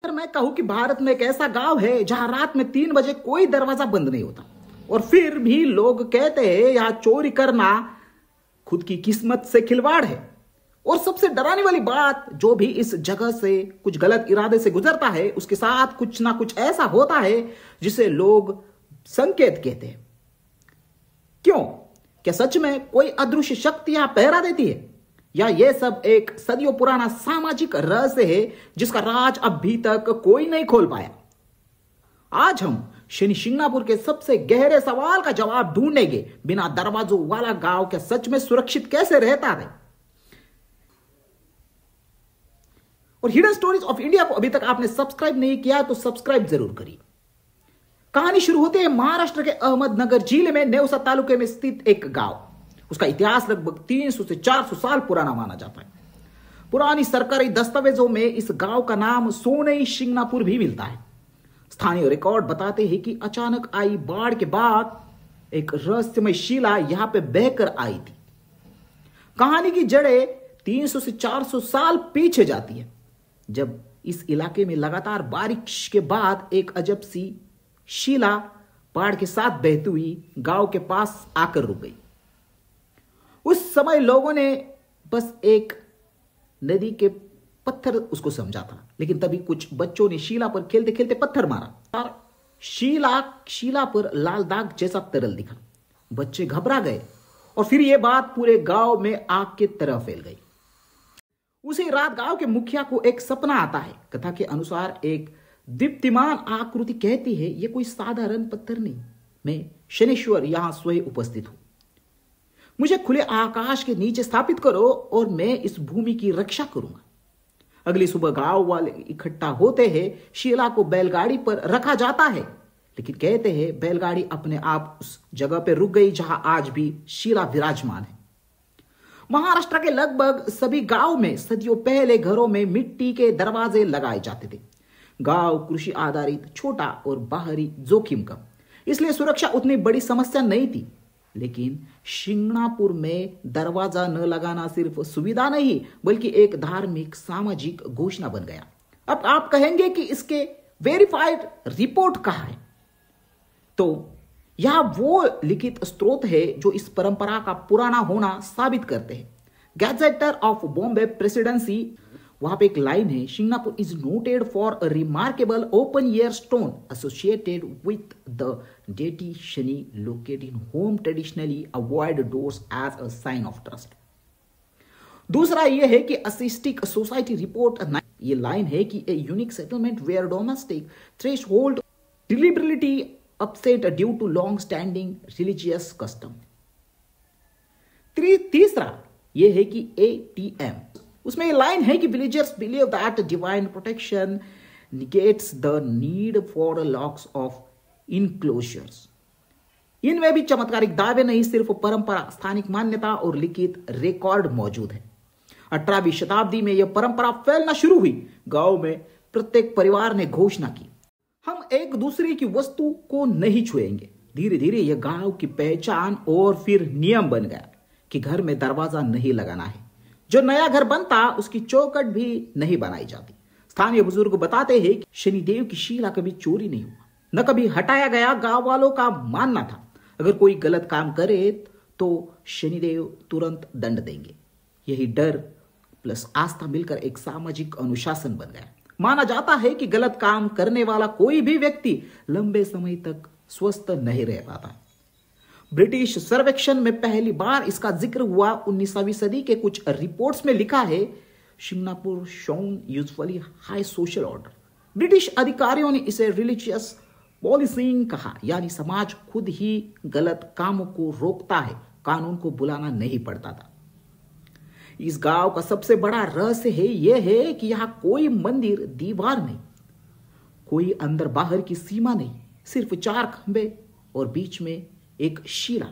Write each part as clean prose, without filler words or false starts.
अगर मैं कहूं कि भारत में एक ऐसा गांव है जहां रात में 3 बजे कोई दरवाजा बंद नहीं होता और फिर भी लोग कहते हैं यहां चोरी करना खुद की किस्मत से खिलवाड़ है। और सबसे डराने वाली बात, जो भी इस जगह से कुछ गलत इरादे से गुजरता है उसके साथ कुछ ना कुछ ऐसा होता है जिसे लोग संकेत कहते हैं। क्यों? क्या सच में कोई अदृश्य शक्ति यहां पहरा देती है, या यह सब एक सदियों पुराना सामाजिक रहस्य है जिसका राज अभी तक कोई नहीं खोल पाया? आज हम शनि शिंगणापुर के सबसे गहरे सवाल का जवाब ढूंढेंगे। बिना दरवाजों वाला गांव क्या सच में सुरक्षित कैसे रहता है? और हिडन स्टोरीज ऑफ इंडिया को अभी तक आपने सब्सक्राइब नहीं किया तो सब्सक्राइब जरूर करिए। कहानी शुरू होती है महाराष्ट्र के अहमदनगर जिले में नेवसा तालुके में स्थित एक गांव। उसका इतिहास लगभग 300 से 400 साल पुराना माना जाता है। पुरानी सरकारी दस्तावेजों में इस गांव का नाम सोनई शिंगणापुर भी मिलता है। स्थानीय रिकॉर्ड बताते हैं कि अचानक आई बाढ़ के बाद एक रहस्यमय शिला यहां पे बहकर आई थी। कहानी की जड़ें 300 से 400 साल पीछे जाती है, जब इस इलाके में लगातार बारिश के बाद एक अजब सी शिला बाढ़ के साथ बहती हुई गांव के पास आकर रुक गई। उस समय लोगों ने बस एक नदी के पत्थर उसको समझा था, लेकिन तभी कुछ बच्चों ने शिला पर खेलते खेलते पत्थर मारा और शिला पर लाल दाग जैसा तरल दिखा। बच्चे घबरा गए और फिर यह बात पूरे गांव में आग की तरह फैल गई। उसी रात गांव के मुखिया को एक सपना आता है। कथा के अनुसार एक दीप्तिमान आकृति कहती है, यह कोई साधारण पत्थर नहीं, मैं शनेश्वर यहां स्वयं उपस्थित हूं। मुझे खुले आकाश के नीचे स्थापित करो और मैं इस भूमि की रक्षा करूंगा। अगली सुबह गांव वाले इकट्ठा होते हैं। शिला को बैलगाड़ी पर रखा जाता है, लेकिन कहते हैं बैलगाड़ी अपने आप उस जगह पर रुक गई जहां आज भी शिला विराजमान है। महाराष्ट्र के लगभग सभी गांव में सदियों पहले घरों में मिट्टी के दरवाजे लगाए जाते थे। गांव कृषि आधारित, छोटा और बाहरी जोखिम कम, इसलिए सुरक्षा उतनी बड़ी समस्या नहीं थी। लेकिन शिंगणापुर में दरवाजा न लगाना सिर्फ सुविधा नहीं बल्कि एक धार्मिक सामाजिक घोषणा बन गया। अब आप कहेंगे कि इसके वेरीफाइड रिपोर्ट कहां है? तो यह वो लिखित स्रोत है जो इस परंपरा का पुराना होना साबित करते हैं। गैजेटर ऑफ बॉम्बे प्रेसिडेंसी, वहां पे एक लाइन है, Shingnapur is noted for a remarkable open air stone associated with the deity Shani located in home traditionally avoid doors as a sign of trust. दूसरा यह है कि असिस्टिक सोसाइटी रिपोर्ट, ये लाइन है कि a unique settlement where domestic threshold deliberately upset due to long standing religious custom. तीसरा यह है कि ATM, उसमें ये लाइन है कि villagers believe that divine protection negates the need for locks of enclosures. इनमें भी चमत्कारिक दावे नहीं, सिर्फ परंपरा, स्थानिक मान्यता और लिखित रिकॉर्ड मौजूद है। 18वीं शताब्दी में यह परंपरा फैलना शुरू हुई। गांव में प्रत्येक परिवार ने घोषणा की, हम एक दूसरे की वस्तु को नहीं छुएंगे। धीरे धीरे यह गांव की पहचान और फिर नियम बन गया कि घर में दरवाजा नहीं लगाना है। जो नया घर बनता उसकी चौखट भी नहीं बनाई जाती। स्थानीय बुजुर्ग बताते हैं कि शनिदेव की शिला कभी चोरी नहीं हुआ, न कभी हटाया गया। गांव वालों का मानना था अगर कोई गलत काम करे तो शनिदेव तुरंत दंड देंगे। यही डर प्लस आस्था मिलकर एक सामाजिक अनुशासन बन गया। माना जाता है कि गलत काम करने वाला कोई भी व्यक्ति लंबे समय तक स्वस्थ नहीं रह पाता। ब्रिटिश सर्वेक्षण में पहली बार इसका जिक्र हुआ 19वीं सदी के कुछ रिपोर्ट्स में लिखा है, Shingnapur shown usually high social order. British अधिकारियों ने इसे रिलीजियस पॉलिसिंग कहा, यानी समाज खुद ही गलत कामों को रोकता है, कानून को बुलाना नहीं पड़ता था। इस गांव का सबसे बड़ा रहस्य है यह है कि यहां कोई मंदिर दीवार नहीं, कोई अंदर बाहर की सीमा नहीं, सिर्फ 4 खंबे और बीच में एक शिला।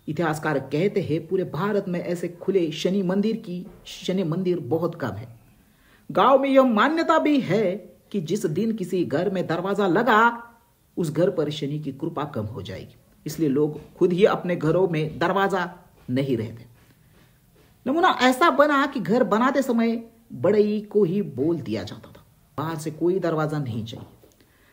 इतिहासकार कहते हैं पूरे भारत में ऐसे खुले शनि मंदिर बहुत कम है। गांव में यह मान्यता भी है कि जिस दिन किसी घर में दरवाजा लगा उस घर पर शनि की कृपा कम हो जाएगी, इसलिए लोग खुद ही अपने घरों में दरवाजा नहीं रहते। नमूना ऐसा बना कि घर बनाते समय बढ़ई को ही बोल दिया जाता था। बाहर से कोई दरवाजा नहीं चाहिए।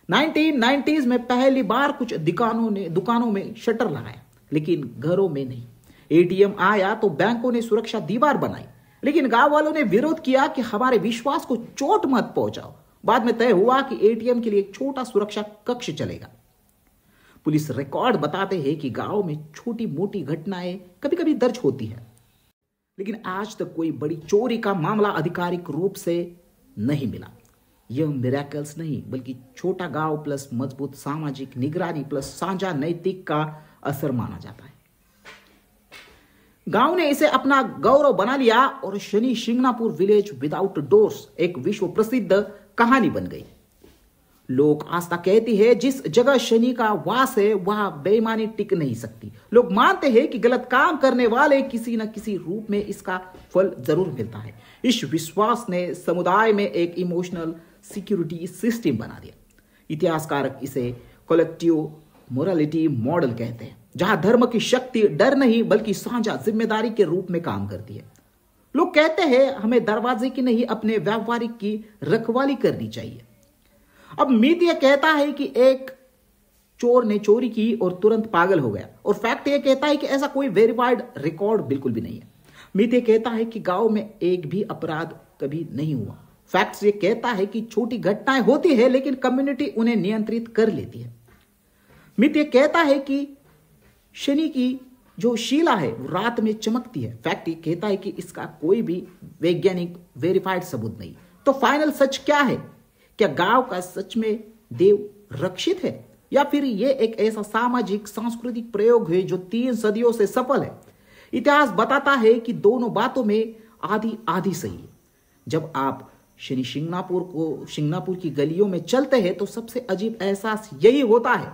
1990s में पहली बार कुछ दुकानों में शटर लगाया, लेकिन घरों में नहीं। एटीएम आया तो बैंकों ने सुरक्षा दीवार बनाई, लेकिन गांव वालों ने विरोध किया कि हमारे विश्वास को चोट मत पहुंचाओ। बाद में तय हुआ कि एटीएम के लिए एक छोटा सुरक्षा कक्ष चलेगा। पुलिस रिकॉर्ड बताते हैं कि गांव में छोटी मोटी घटनाएं कभी कभी दर्ज होती है, लेकिन आज तक कोई बड़ी चोरी का मामला आधिकारिक रूप से नहीं मिला। यह मिरेकल्स नहीं, बल्कि छोटा गांव प्लस मजबूत सामाजिक निगरानी प्लस साझा नैतिक का असर माना जाता है। गांव ने इसे अपना गौरव बना लिया और Shani Shingnapur village without doors एक विश्व प्रसिद्ध कहानी बन गई। लोक आस्था कहती है जिस जगह शनि का वास है वहां बेईमानी टिक नहीं सकती। लोग मानते हैं कि गलत काम करने वाले किसी न किसी रूप में इसका फल जरूर मिलता है। इस विश्वास ने समुदाय में एक इमोशनल सिक्योरिटी सिस्टम बना दिया। इतिहासकार इसे कलेक्टिव मोरालिटी मॉडल कहते हैं, जहां धर्म की शक्ति डर नहीं बल्कि साझा जिम्मेदारी के रूप में काम करती है। लोग कहते हैं हमें दरवाजे की नहीं अपने व्यापारिक की रखवाली करनी चाहिए। अब मिथ यह कहता है कि एक चोर ने चोरी की और तुरंत पागल हो गया, और फैक्ट यह कहता है कि ऐसा कोई वेरीफाइड रिकॉर्ड बिल्कुल भी नहीं है। मिथ यह कहता है कि गांव में एक भी अपराध कभी नहीं हुआ। फैक्ट्स ये कहता है कि छोटी घटनाएं होती है लेकिन कम्युनिटी उन्हें नियंत्रित कर लेती है। मिथ यह कहता है कि शनि की जो शीला है वो रात में चमकती है। फैक्ट ये कहता है कि इसका कोई भी वैज्ञानिक वेरीफाइड सबूत नहीं। तो फाइनल सच क्या है? क्या गांव का सच में देव रक्षित है, या फिर यह एक ऐसा सामाजिक सांस्कृतिक प्रयोग है जो 3 सदियों से सफल है? इतिहास बताता है कि दोनों बातों में आधी आधी सही है। जब आप शनि शिंगणापुर की गलियों में चलते हैं तो सबसे अजीब एहसास यही होता है,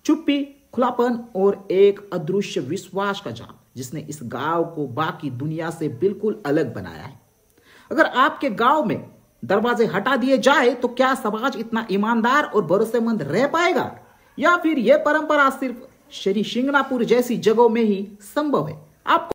चुप्पी, खुलापन और एक अदृश्य विश्वास का जाल जिसने इस गांव को बाकी दुनिया से बिल्कुल अलग बनाया है। अगर आपके गांव में दरवाजे हटा दिए जाए तो क्या समाज इतना ईमानदार और भरोसेमंद रह पाएगा, या फिर यह परंपरा सिर्फ शनि शिंगणापुर जैसी जगहों में ही संभव है? आपको